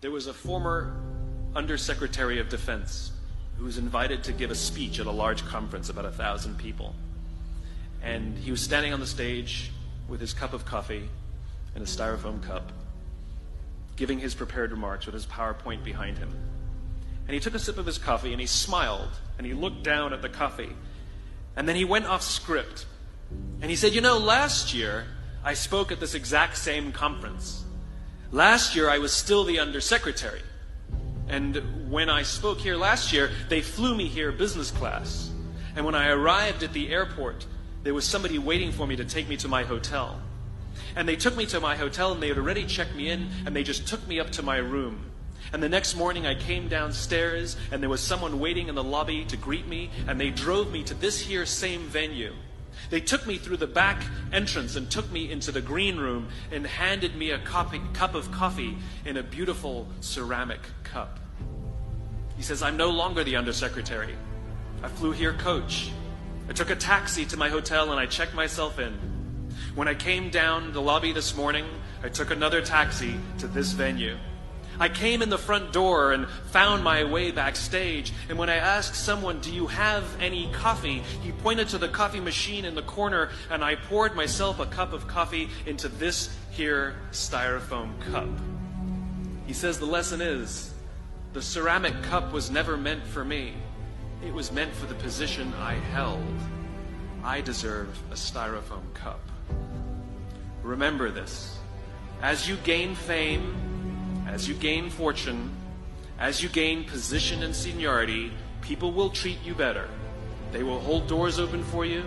there was a former Undersecretary of Defense who was invited to give a speech at a large conference, about 1,000 people. And he was standing on the stage with his cup of coffee in a styrofoam cup, giving his prepared remarks with his PowerPoint behind him. And he took a sip of his coffee and he smiled and he looked down at the coffee. And then he went off script. And he said, you know, last year I spoke at this exact same conference. Last year I was still the Undersecretary. And when I spoke here last year, they flew me here business class. And when I arrived at the airport, there was somebody waiting for me to take me to my hotel. And they took me to my hotel and they had already checked me in and they just took me up to my room. And the next morning I came downstairs and there was someone waiting in the lobby to greet me and they drove me to this here same venue. They took me through the back entrance and took me into the green room and handed me a cup of coffee in a beautiful ceramic cup. He says, I'm no longer the Undersecretary. I flew here coach. I took a taxi to my hotel and I checked myself in. When I came down the lobby this morning, I took another taxi to this venue. I came in the front door and found my way backstage, and when I asked someone, do you have any coffee? He pointed to the coffee machine in the corner, and I poured myself a cup of coffee into this here styrofoam cup. He says the lesson is, the ceramic cup was never meant for me. It was meant for the position I held. I deserve a styrofoam cup. Remember this. As you gain fame, as you gain fortune, as you gain position and seniority, people will treat you better. They will hold doors open for you.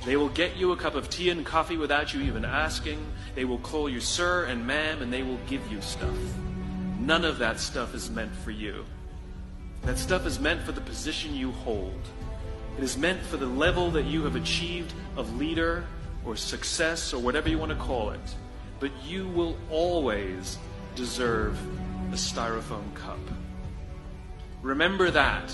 They will get you a cup of tea and coffee without you even asking. They will call you sir and ma'am, and they will give you stuff. None of that stuff is meant for you. That stuff is meant for the position you hold. It is meant for the level that you have achieved of leader or success or whatever you want to call it. But you will always deserve a styrofoam cup. Remember that.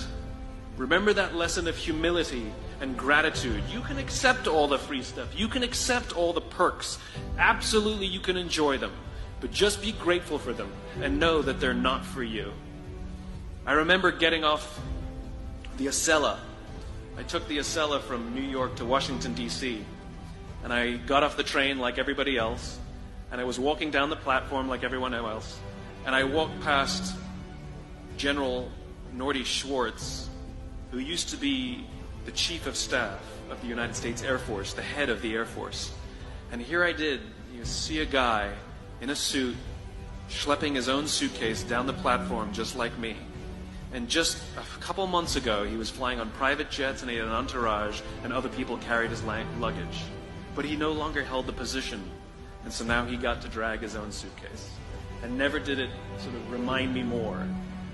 Remember that lesson of humility and gratitude. You can accept all the free stuff. You can accept all the perks. Absolutely, you can enjoy them. But just be grateful for them and know that they're not for you. I remember getting off the Acela. I took the Acela from New York to Washington, D.C. And I got off the train like everybody else. And I was walking down the platform like everyone else. And I walked past General Norty Schwartz, who used to be the Chief of Staff of the United States Air Force, the head of the Air Force. And here I did, you see a guy in a suit, schlepping his own suitcase down the platform just like me. And just a couple months ago, he was flying on private jets and he had an entourage, and other people carried his luggage. But he no longer held the position. And so now he got to drag his own suitcase. And never did it sort of remind me more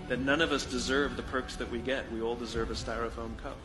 that none of us deserve the perks that we get. We all deserve a styrofoam cup.